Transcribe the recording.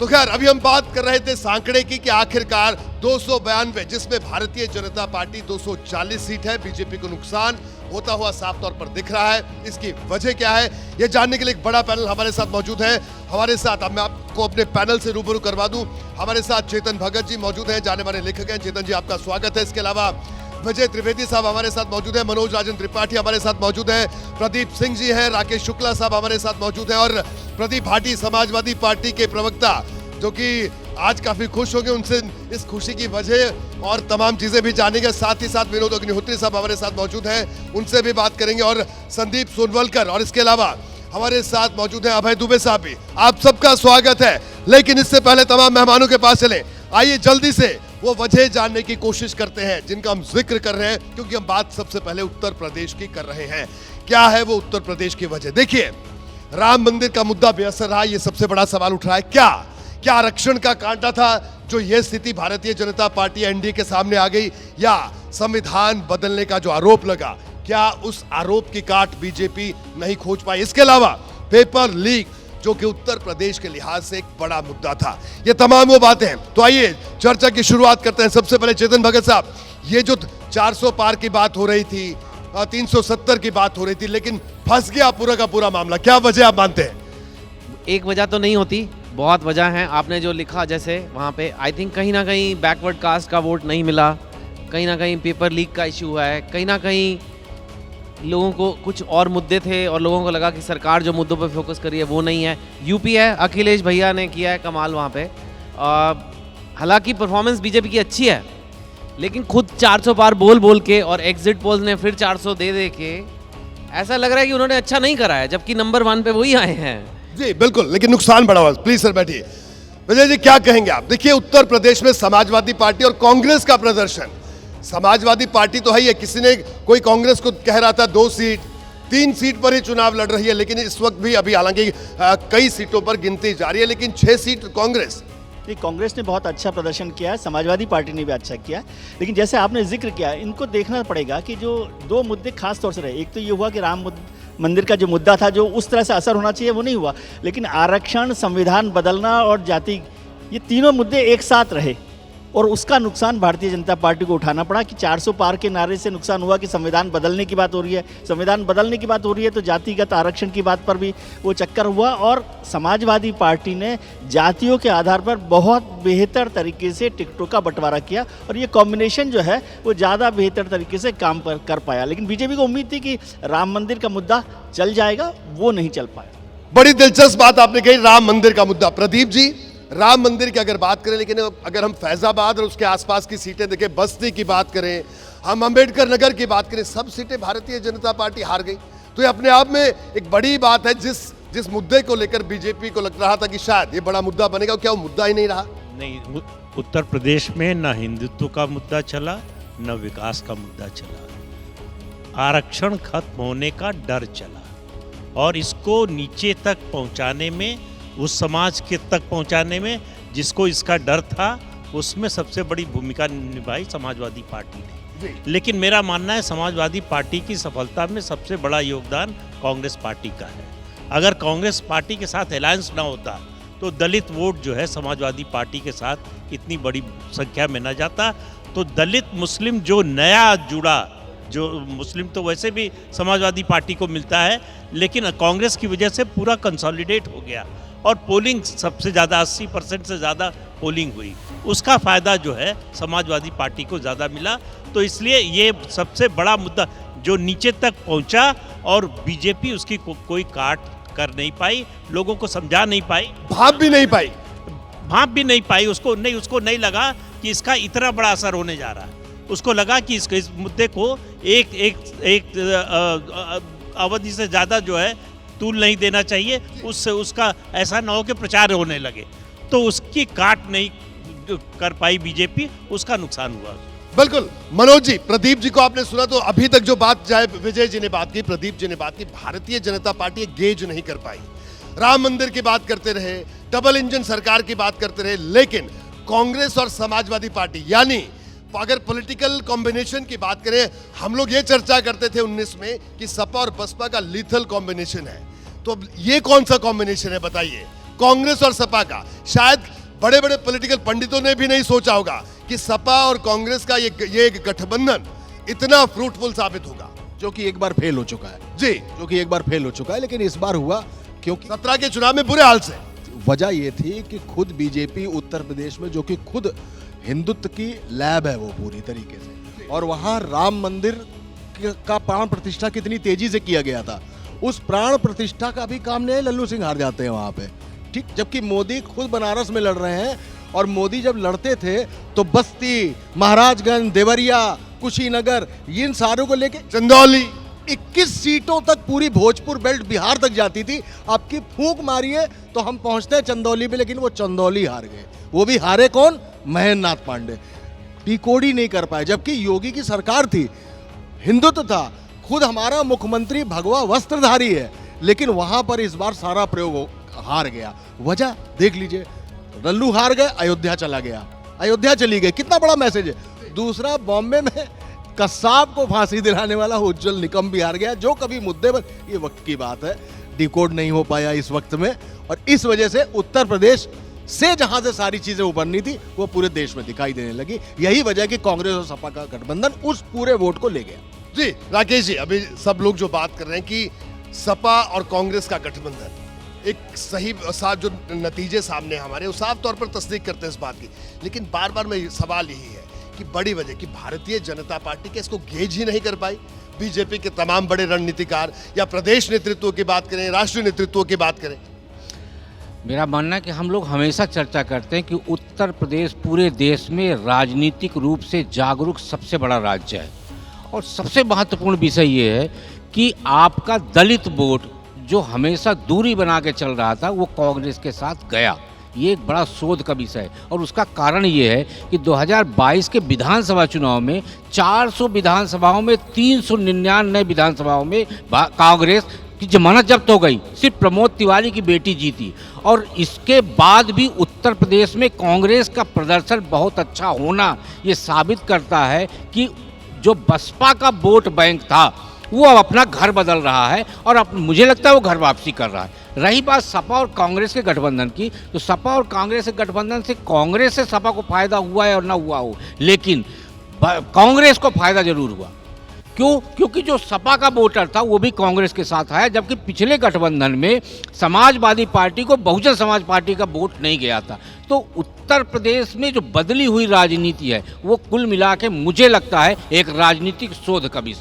तो खैर अभी हम बात कर रहे थे सांकड़े की कि आखिरकार 292 जिसमें भारतीय जनता पार्टी 240 सीट है, बीजेपी को नुकसान होता हुआ साफ तौर पर दिख रहा है। इसकी वजह क्या है, यह जानने के लिए एक बड़ा पैनल हमारे साथ मौजूद है। हमारे साथ अब मैं आपको अपने पैनल से रूबरू करवा दूं। हमारे साथ चेतन भगत जी मौजूद हैं, जाने माने लेखक हैं। चेतन जी आपका स्वागत है। इसके अलावा विजय त्रिवेदी साहब हमारे साथ मौजूद है, मनोज राजन त्रिपाठी हमारे साथ मौजूद है, प्रदीप सिंह जी हैं, राकेश शुक्ला साहब हमारे साथ मौजूद हैं और प्रदीप भाटी समाजवादी पार्टी के प्रवक्ता जो कि आज काफी खुश होंगे। उनसे इस खुशी की वजह और तमाम चीजें भी जानेंगे। साथ ही साथ विनोद अग्निहोत्री साहब हमारे साथ मौजूद हैं, उनसे भी बात करेंगे और संदीप सोनवलकर, और इसके अलावा हमारे साथ मौजूद हैं अभय दुबे साहब भी। आप सबका स्वागत है। लेकिन इससे पहले तमाम मेहमानों के पास चले, आइए जल्दी से वो वजह जानने की कोशिश करते हैं जिनका हम जिक्र कर रहे हैं, क्योंकि हम बात सबसे पहले उत्तर प्रदेश की कर रहे हैं। क्या है वो उत्तर प्रदेश की वजह? देखिए, राम मंदिर का मुद्दा बेअसर रहा, ये सबसे बड़ा सवाल उठ रहा है। क्या आरक्षण का कांटा था जो यह स्थिति भारतीय जनता पार्टी एनडीए के सामने आ गई, या संविधान बदलने का जो आरोप लगा, क्या उस आरोप की काट बीजेपी नहीं खोज पाई? इसके अलावा पेपर लीक जो कि उत्तर प्रदेश के लिहाज से एक बड़ा मुद्दा था। ये तमाम वो बातें हैं। तो आइए चर्चा की शुरुआत करते हैं। सबसे पहले चेतन भगत साहब, ये जो 400 पार की बात हो रही थी, 370 की बात हो रही थी, लेकिन फंस गया पूरा का पूरा मामला, क्या वजह आप मानते हैं? एक वजह तो नहीं होती, बहुत वजह हैं। आपने जो लिखा जैसे वहाँ पे आई थिंक कहीं ना कहीं बैकवर्ड कास्ट का वोट नहीं मिला, कहीं ना कहीं पेपर लीक का इशू है, कहीं ना कहीं लोगों को कुछ और मुद्दे थे और लोगों को लगा कि सरकार जो मुद्दों पे फोकस कर रही है वो नहीं है। यूपी है, अखिलेश भैया ने किया है कमाल वहाँ पे। हालांकि परफॉर्मेंस बीजेपी की अच्छी है, लेकिन खुद 400 पार बोल के और एग्जिट पोल्स ने फिर 400 दे के ऐसा लग रहा है कि उन्होंने अच्छा नहीं करा है, जबकि नंबर 1 पे वही आए हैं। जी बिल्कुल, लेकिन नुकसान बड़ा हुआ। प्लीज सर बैठिए। विजय जी क्या कहेंगे आप? देखिए, उत्तर प्रदेश में समाजवादी पार्टी और कांग्रेस का प्रदर्शन। समाजवादी पार्टी तो है ही, किसी ने कोई कांग्रेस को कह रहा था 2 सीट 3 सीट पर ही चुनाव लड़ रही है, लेकिन इस वक्त भी अभी हालांकि कई सीटों पर गिनती जारी है, लेकिन 6 सीट कांग्रेस। कांग्रेस ने बहुत अच्छा प्रदर्शन किया है, समाजवादी पार्टी ने भी अच्छा किया, लेकिन जैसे आपने जिक्र किया, इनको देखना पड़ेगा कि जो 2 मुद्दे खास तौर से रहे। एक तो ये हुआ कि राम मंदिर का जो मुद्दा था, जो उस तरह से असर होना चाहिए वो नहीं हुआ, लेकिन आरक्षण, संविधान बदलना और जाति, ये तीनों मुद्दे एक साथ रहे और उसका नुकसान भारतीय जनता पार्टी को उठाना पड़ा। कि 400 पार के नारे से नुकसान हुआ कि संविधान बदलने की बात हो रही है, संविधान बदलने की बात हो रही है तो जातिगत आरक्षण की बात पर भी वो चक्कर हुआ, और समाजवादी पार्टी ने जातियों के आधार पर बहुत बेहतर तरीके से टिकटों का बंटवारा किया और ये कॉम्बिनेशन जो है वो ज़्यादा बेहतर तरीके से काम कर पाया। लेकिन बीजेपी को उम्मीद थी कि राम मंदिर का मुद्दा चल जाएगा, वो नहीं चल पाया। बड़ी दिलचस्प बात आपने कही, राम मंदिर का मुद्दा। प्रदीप जी, राम मंदिर की अगर बात करें, लेकिन अगर हम फैजाबाद और उसके आसपास की सीटें देखें, बस्ती की बात करें, हम अंबेडकर नगर की बात करें, सब सीटें भारतीय जनता पार्टी हार गई। तो ये अपने आप में एक बड़ी बात है। जिस मुद्दे को लेकर बीजेपी को लग रहा था कि शायद ये बड़ा मुद्दा बनेगा, क्या वो मुद्दा ही नहीं रहा? नहीं, उत्तर प्रदेश में न हिंदुत्व का मुद्दा चला, न विकास का मुद्दा चला। आरक्षण खत्म होने का डर चला और इसको नीचे तक पहुंचाने में, उस समाज के तक पहुंचाने में जिसको इसका डर था, उसमें सबसे बड़ी भूमिका निभाई समाजवादी पार्टी ने। लेकिन मेरा मानना है समाजवादी पार्टी की सफलता में सबसे बड़ा योगदान कांग्रेस पार्टी का है। अगर कांग्रेस पार्टी के साथ अलायंस ना होता तो दलित वोट जो है समाजवादी पार्टी के साथ इतनी बड़ी संख्या में न जाता। तो दलित मुस्लिम जो नया जुड़ा, जो मुस्लिम तो वैसे भी समाजवादी पार्टी को मिलता है, लेकिन कांग्रेस की वजह से पूरा कंसोलिडेट हो गया और पोलिंग सबसे ज़्यादा 80% से ज़्यादा पोलिंग हुई। उसका फ़ायदा जो है समाजवादी पार्टी को ज़्यादा मिला। तो इसलिए ये सबसे बड़ा मुद्दा जो नीचे तक पहुंचा और बीजेपी उसकी कोई काट कर नहीं पाई, लोगों को समझा नहीं पाई, भाप भी नहीं पाई। उसको नहीं लगा कि इसका इतना बड़ा असर होने जा रहा है। उसको लगा कि इस मुद्दे को एक अवधि से ज़्यादा जो है तूल नहीं देना चाहिए, उससे उसका ऐसा ना हो कि प्रचार होने लगे, तो उसकी काट नहीं कर पाई बीजेपी, उसका नुकसान हुआ। बिल्कुल। मनोज जी, प्रदीप जी को आपने सुना, तो अभी तक जो बात, चाहे विजय जी ने बात की, प्रदीप जी ने बात की, भारतीय जनता पार्टी गेज नहीं कर पाई। राम मंदिर की बात करते रहे, डबल इंजन सरकार की बात करते रहे, लेकिन कांग्रेस और समाजवादी पार्टी, यानी अगर पॉलिटिकल कॉम्बिनेशन की बात करें, हम लोग ये चर्चा करते थे 19 में कि सपा और बसपा का लीथल कॉम्बिनेशन है। तो ये कौन सा कॉम्बिनेशन है बताइए? कांग्रेस और सपा का। शायद बड़े बड़े पॉलिटिकल पंडितों ने भी नहीं सोचा होगा कि सपा और कांग्रेस का ये एक गठबंधन इतना फ्रूटफुल साबित होगा। जो कि एक बार फेल हो चुका है, जी, जो कि एक बार फेल हो चुका है, लेकिन इस बार हुआ क्योंकि 17 के चुनाव में बुरे हाल से। वजह ये थी कि खुद बीजेपी उत्तर प्रदेश में, जो कि खुद हिंदुत्व की लैब है वो पूरी तरीके से, और वहाँ राम मंदिर का प्राण प्रतिष्ठा कितनी तेजी से किया गया था, उस प्राण प्रतिष्ठा का भी काम नहीं है, लल्लू सिंह हार जाते हैं वहाँ पे, ठीक। जबकि मोदी खुद बनारस में लड़ रहे हैं, और मोदी जब लड़ते थे तो बस्ती, महाराजगंज, देवरिया, कुशीनगर, इन सारों को लेके चंदौली 21 सीटों तक पूरी भोजपुर बेल्ट बिहार तक जाती थी। आपकी फूंक मारिए तो हम पहुंचते हैं चंदौली पे, लेकिन वो चंदौली हार गए। वो भी हारे कौन? महेंद्र नाथ पांडे। डिकोड ही नहीं कर पाए, जबकि योगी की सरकार थी, हिंदुत्व था, खुद हमारा मुख्यमंत्री भगवा वस्त्रधारी है, लेकिन वहां पर इस बार सारा प्रयोग हार गया। वजह देख लीजिए, लल्लू हार गए, अयोध्या चला गया, अयोध्या चली गई, कितना बड़ा मैसेज है। दूसरा, बॉम्बे में कसाब को फांसी दिलाने वाला उज्जवल निकम भी हार गया, जो कभी मुद्दे पर, ये वक्त की बात है, डिकोड नहीं हो पाया इस वक्त में, और इस वजह से उत्तर प्रदेश से जहां से सारी चीजें उभरनी थी वो पूरे देश में दिखाई देने लगी। यही वजह कि कांग्रेस और सपा का गठबंधन उस पूरे वोट को ले गया। जी राकेश जी, अभी सब लोग जो बात कर रहे हैं कि सपा और कांग्रेस का गठबंधन एक सही साफ जो नतीजे सामने हमारे, वो साफ तौर पर तस्दीक करते हैं इस बात की, लेकिन बार बार में सवाल यही है कि बड़ी वजह कि भारतीय जनता पार्टी के इसको गेज ही नहीं कर पाई। बीजेपी के तमाम बड़े रणनीतिकार या प्रदेश नेतृत्व की बात करें, राष्ट्रीय नेतृत्व की बात करें, मेरा मानना है कि हम लोग हमेशा चर्चा करते हैं कि उत्तर प्रदेश पूरे देश में राजनीतिक रूप से जागरूक सबसे बड़ा राज्य है, और सबसे महत्वपूर्ण विषय ये है कि आपका दलित वोट जो हमेशा दूरी बना के चल रहा था वो कांग्रेस के साथ गया। ये एक बड़ा शोध का विषय है, और उसका कारण ये है कि 2022 के विधानसभा चुनाव में 400 विधानसभाओं में 399 विधानसभाओं में कांग्रेस की जमानत जब्त हो गई, सिर्फ प्रमोद तिवारी की बेटी जीती। और इसके बाद भी उत्तर प्रदेश में कांग्रेस का प्रदर्शन बहुत अच्छा होना ये साबित करता है कि जो बसपा का वोट बैंक था वो अब अपना घर बदल रहा है, और अब मुझे लगता है वो घर वापसी कर रहा है। रही बात सपा और कांग्रेस के गठबंधन की, तो सपा और कांग्रेस के गठबंधन से कांग्रेस से सपा को फायदा हुआ है और ना हुआ हो, लेकिन कांग्रेस को फायदा जरूर हुआ। क्यों? क्योंकि जो सपा का वोटर था वो भी कांग्रेस के साथ आया, जबकि पिछले गठबंधन में समाजवादी पार्टी को बहुजन समाज पार्टी का वोट नहीं गया था। तो उत्तर प्रदेश में जो बदली हुई राजनीति है वो कुल मिला के मुझे लगता है एक राजनीतिक शोध का विषय।